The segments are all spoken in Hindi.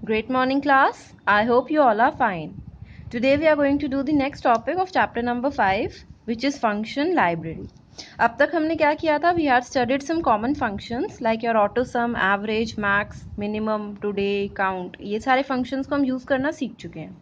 Great morning class. I hope you all are fine. Today we are going to do the next topic of chapter number 5 which is function library. अब तक हमने क्या किया था? We had studied some common functions like your auto sum, average, max, minimum, today, count. ये सारे functions को हम use करना सीख चुके हैं.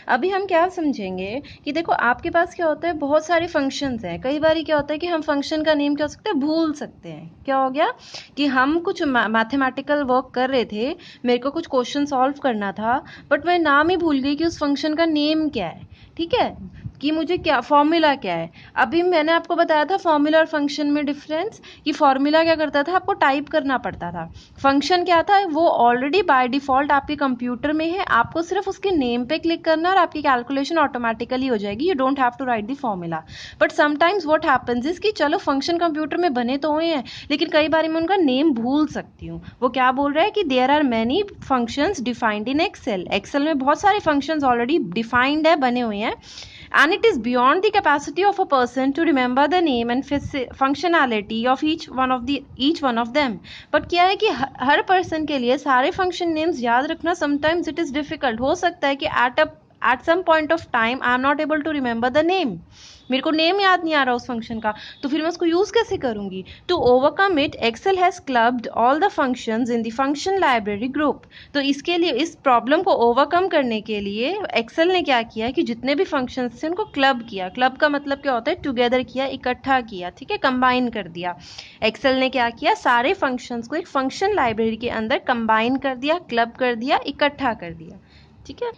अभी हम क्या समझेंगे कि देखो आपके पास क्या होता है, बहुत सारे फंक्शंस हैं. कई बार क्या होता है कि हम फंक्शन का नेम क्या हो सकता है, भूल सकते हैं. क्या हो गया कि हम कुछ मैथमेटिकल वर्क कर रहे थे, मेरे को कुछ क्वेश्चन सॉल्व करना था, बट मैं नाम ही भूल गई कि उस फंक्शन का नेम क्या है. ठीक है, कि मुझे क्या फॉर्मूला क्या है. अभी मैंने आपको बताया था फॉर्मूला और फंक्शन में डिफरेंस, कि फॉर्मूला क्या करता था, आपको टाइप करना पड़ता था. फंक्शन क्या था, वो ऑलरेडी बाय डिफॉल्ट आपके कंप्यूटर में है, आपको सिर्फ उसके नेम पे क्लिक करना और आपकी कैलकुलेशन ऑटोमेटिकली हो जाएगी. You don't have to write the formula. But sometimes what happens is कि चलो फंक्शन कंप्यूटर में बने तो हुए हैं, लेकिन कई बार मैं उनका नेम भूल सकती हूँ. वो क्या बोल रहा है कि there are many functions defined in Excel. Excel में बहुत सारे फंक्शंस ऑलरेडी डिफाइंड है, बने हुए हैं, and it is beyond the capacity of a person to remember the name and functionality of each one of them. but क्या है कि हर person के लिए सारे function names याद रखना sometimes it is difficult. हो सकता है कि at some point of time I am not able to remember the name. मेरे को नेम याद नहीं आ रहा उस फंक्शन का, तो फिर मैं उसको यूज कैसे करूंगी. To overcome it Excel has clubbed all the functions in the function library group. तो इसके लिए, इस प्रॉब्लम को ओवरकम करने के लिए एक्सेल ने क्या किया कि जितने भी फंक्शंस थे उनको क्लब किया. क्लब का मतलब क्या होता है, टुगेदर किया, इकट्ठा किया. ठीक है, कंबाइन कर दिया. एक्सेल ने क्या किया, सारे फंक्शंस को एक फंक्शन लाइब्रेरी के अंदर कंबाइन कर दिया, क्लब कर दिया, इकट्ठा कर दिया. ठीक है,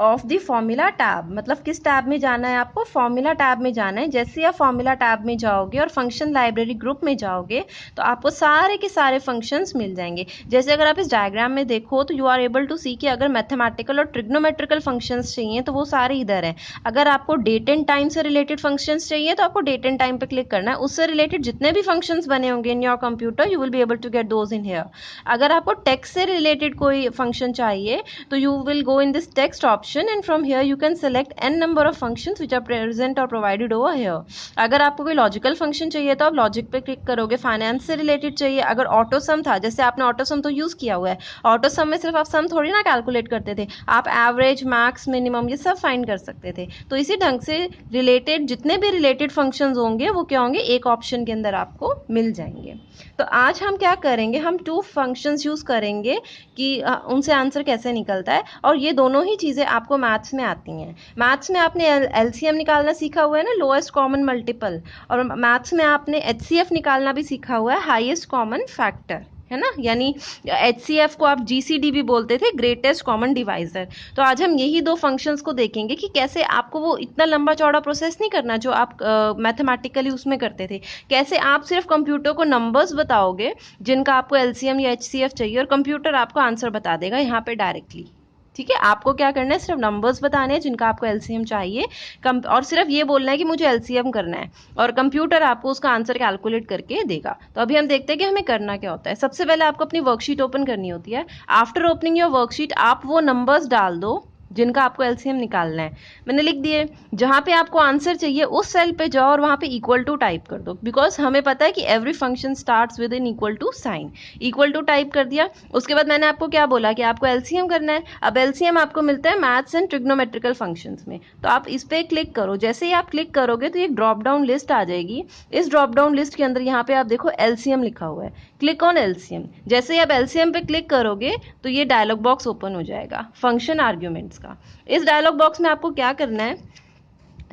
ऑफ द फॉर्मूला टैब, मतलब किस टैब में जाना है आपको, फॉर्मूला टैब में जाना है. जैसे आप फॉर्मूला टैब में जाओगे और फंक्शन लाइब्रेरी ग्रुप में जाओगे तो आपको सारे के सारे फंक्शंस मिल जाएंगे. जैसे अगर आप इस डायग्राम में देखो तो यू आर एबल टू सी कि अगर मैथमेटिकल और ट्रिग्नोमेट्रिकल फंक्शंस चाहिए तो वो सारे इधर हैं. अगर आपको डेट एंड टाइम से रिलेटेड फंक्शंस चाहिए तो आपको डेट एंड टाइम पे क्लिक करना है. उससे रिलेटेड जितने भी फंक्शंस बने होंगे in your computer you will be able to get those in here. अगर आपको टेक्स्ट से रिलेटेड कोई फंक्शन चाहिए तो you will go in this text option and from here you can select n number of functions which are present or provided over here. अगर आपको कोई लॉजिकल फंक्शन चाहिए तो आप लॉजिक पे क्लिक करोगे. फाइनेंस से रिलेटेड चाहिए, अगर ऑटो सम था, जैसे आपने ऑटो सम तो यूज किया हुआ है, ऑटो सम में सिर्फ आप सम थोड़ी ना कैलकुलेट करते थे, आप एवरेज, मैक्स, मिनिमम ये सब फाइंड कर सकते थे. तो इसी ढंग से रिलेटेड जितने भी रिलेटेड फंक्शंस होंगे वो क्या होंगे, एक ऑप्शन के अंदर आपको मिल जाएंगे. तो आज हम क्या करेंगे, हम 2 फंक्शंस यूज करेंगे कि उनसे आंसर कैसे निकलता है. और ये दोनों ही चीजें आपको मैथ्स में आती हैं. मैथ्स में आपने एलसीएम निकालना सीखा हुआ है ना, लोएस्ट कॉमन मल्टीपल, और मैथ्स में आपने एचसीएफ निकालना भी सीखा हुआ है, हाईएस्ट कॉमन फैक्टर, है ना. यानी एचसीएफ को आप जीसीडी भी बोलते थे, ग्रेटेस्ट कॉमन डिवाइजर. तो आज हम यही 2 फंक्शंस को देखेंगे कि कैसे आपको वो इतना लंबा चौड़ा प्रोसेस नहीं करना जो आप मैथमेटिकली उसमें करते थे. कैसे आप सिर्फ कंप्यूटर को नंबर्स बताओगे जिनका आपको एलसीएम या एचसीएफ चाहिए और कंप्यूटर आपको आंसर बता देगा यहाँ पे डायरेक्टली. ठीक है, आपको क्या करना है, सिर्फ नंबर्स बताने हैं जिनका आपको एलसीएम चाहिए, और सिर्फ ये बोलना है कि मुझे एलसीएम करना है, और कंप्यूटर आपको उसका आंसर कैलकुलेट करके देगा. तो अभी हम देखते हैं कि हमें करना क्या होता है. सबसे पहले आपको अपनी वर्कशीट ओपन करनी होती है. आफ्टर ओपनिंग योर वर्कशीट आप वो नंबर्स डाल दो जिनका आपको एलसीएम निकालना है. मैंने लिख दिए. जहां पे आपको आंसर चाहिए उस सेल पे जाओ और वहां पे इक्वल टू टाइप कर दो, बिकॉज हमें पता है कि every function starts with in equal to sign. Equal to type कर दिया. उसके बाद मैंने आपको क्या बोला कि आपको एलसीएम करना है. अब एलसीएम आपको मिलता है मैथ्स एंड ट्रिग्नोमेट्रिकल फंक्शंस में, तो आप इस पे क्लिक करो. जैसे ही आप क्लिक करोगे तो एक ड्रॉप डाउन लिस्ट आ जाएगी. इस ड्रॉप डाउन लिस्ट के अंदर यहाँ पे आप देखो एलसीएम लिखा हुआ है. Click on LCM. जैसे ही आप एलसीएम पे क्लिक करोगे तो ये डायलॉग बॉक्स ओपन हो जाएगा फंक्शन आर्ग्यूमेंट्स का. इस डायलॉग बॉक्स में आपको क्या करना है,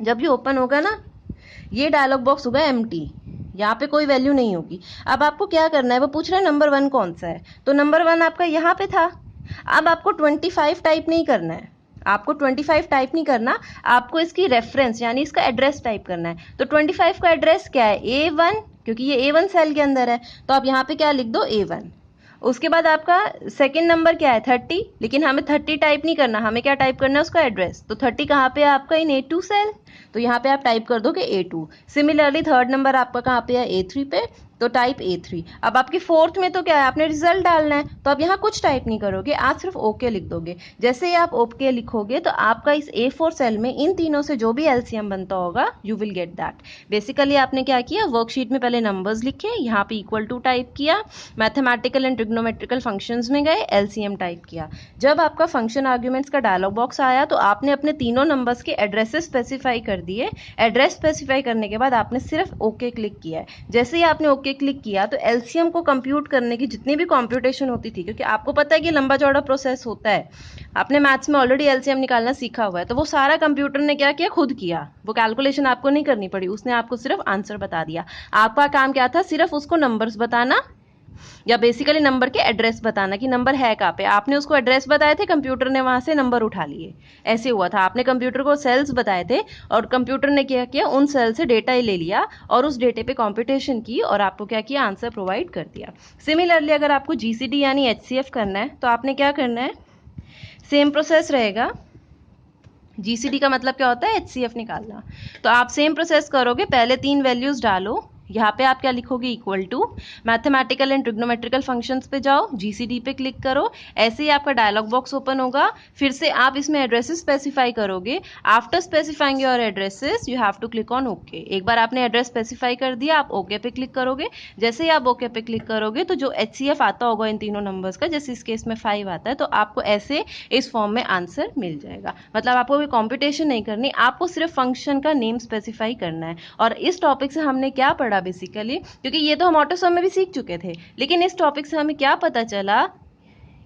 जब ये ओपन होगा ना, ये डायलॉग बॉक्स होगा एम्प्टी, यहाँ पे कोई वैल्यू नहीं होगी. अब आपको क्या करना है, वो पूछ रहा है नंबर 1 कौन सा है, तो नंबर 1 आपका यहाँ पे था. अब आपको 25 टाइप नहीं करना है, आपको 25 टाइप नहीं करना, आपको इसकी रेफरेंस यानी इसका एड्रेस टाइप करना है. तो 25 का एड्रेस क्या है, A1, क्योंकि ये A1 सेल के अंदर है, तो आप यहाँ पे क्या लिख दो, A1. उसके बाद आपका सेकंड नंबर क्या है, 30, लेकिन हमें 30 टाइप नहीं करना, हमें क्या टाइप करना है, उसका एड्रेस. तो 30 कहाँ पे है आपका, इन A2 सेल, तो यहाँ पे आप टाइप कर दोगे A2. सिमिलरली थर्ड नंबर आपका कहाँ पे है, A3 पे. तो टाइप A3। अब आपकी फोर्थ में तो क्या है, आपने रिजल्ट डालना है, तो आप यहाँ कुछ टाइप नहीं करोगे, आप सिर्फ ओके लिख दोगे। जैसे ही आप ओके लिखोगे तो आपका इस A4 सेल में इन तीनों से जो भी एलसीएम बनता होगा you will get that. Basically आपने क्या किया, वर्कशीट में पहले नंबर्स लिखे, यहाँ पे इक्वल टू टाइप किया, मैथमेटिकल एंड ट्रिग्नोमेट्रिकल फंक्शंस में गए, एलसीएम टाइप किया। जब आपका फंक्शन आर्ग्यूमेंट्स का डायलॉग बॉक्स आया तो आपने अपने तीनों नंबर्स के एड्रेसेस स्पेसिफाई कर दिए। एड्रेस स्पेसिफाई करने के बाद आपने सिर्फ ओके क्लिक किया है। जैसे ही आपने ओके क्लिक किया तो एलसीएम को कंप्यूट करने की जितनी भी कंप्यूटेशन होती थी, क्योंकि आपको पता है कि लंबा चौड़ा प्रोसेस होता है, आपने मैथ्स में ऑलरेडी एलसीएम निकालना सीखा हुआ है, तो वो सारा कंप्यूटर ने क्या किया, खुद किया। वो कैलकुलेशन आपको नहीं करनी पड़ी, उसने आपको सिर्फ आंसर बता दिया। आपका काम क्या था, सिर्फ उसको नंबर्स बताना या बेसिकली नंबर के एड्रेस बताना कि नंबर है कहाँ पे। आपने उसको एड्रेस बताए थे, कंप्यूटर ने वहां से नंबर उठा लिए। ऐसे हुआ था, आपने कंप्यूटर को सेल्स बताए थे और कंप्यूटर ने क्या किया, उन सेल से डेटा ही ले लिया और उस डेटे पे कंप्यूटेशन की और आपको क्या किया, आंसर प्रोवाइड कर दिया। सिमिलरली अगर आपको जीसीडी यानी एचसीएफ करना है तो आपने क्या करना है, सेम प्रोसेस रहेगा। जीसीडी का मतलब क्या होता है, एचसीएफ निकालना। तो आप सेम प्रोसेस करोगे, पहले 3 वैल्यूज डालो, यहाँ पे आप क्या लिखोगे, equal to mathematical and trigonometrical functions पे जाओ, जीसीडी पे क्लिक करो, ऐसे ही आपका डायलॉग बॉक्स ओपन होगा। फिर से आप इसमें एड्रेसेस स्पेसिफाई करोगे। After specifying your addresses you have to click on okay. एक बार आपने एड्रेस स्पेसिफाई कर दिया, आप ओके पे क्लिक करोगे। जैसे ही आप ओके पे क्लिक करोगे तो जो एचसीएफ आता होगा इन तीनों नंबर्स का, जैसे इस केस में 5 आता है, तो आपको ऐसे इस फॉर्म में आंसर मिल जाएगा। मतलब आपको कोई कॉम्पिटिशन नहीं करनी, आपको सिर्फ फंक्शन का नेम स्पेसिफाई करना है। और इस टॉपिक से हमने क्या पढ़ा बेसिकली, क्योंकि ये तो हम ऑटोसम में भी सीख चुके थे, लेकिन इस टॉपिक से हमें क्या पता चला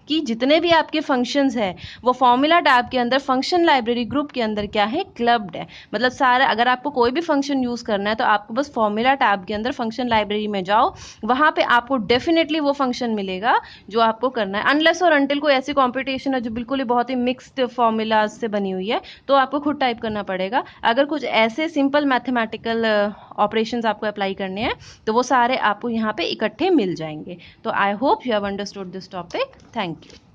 कि जितने भी आपके फंक्शंस हैं वो फॉर्मूला टैब के अंदर फंक्शन लाइब्रेरी ग्रुप के अंदर क्या है, क्लब्ड है। मतलब सारा, अगर आपको कोई भी फंक्शन यूज करना है तो आपको बस फॉर्मूला टैब के अंदर फंक्शन लाइब्रेरी में जाओ, वहां पे आपको डेफिनेटली वो फंक्शन मिलेगा जो आपको करना है। अनलेस और अनटिल कोई ऐसी कॉम्पिटिशन है जो बिल्कुल ही बहुत ही मिक्स्ड फॉर्मूलाज से बनी हुई है, तो आपको खुद टाइप करना पड़ेगा। अगर कुछ ऐसे सिंपल मैथमेटिकल ऑपरेशंस आपको अप्लाई करने हैं तो वो सारे आपको यहाँ पे इकट्ठे मिल जाएंगे। तो I hope you have understood this topic. Thank you.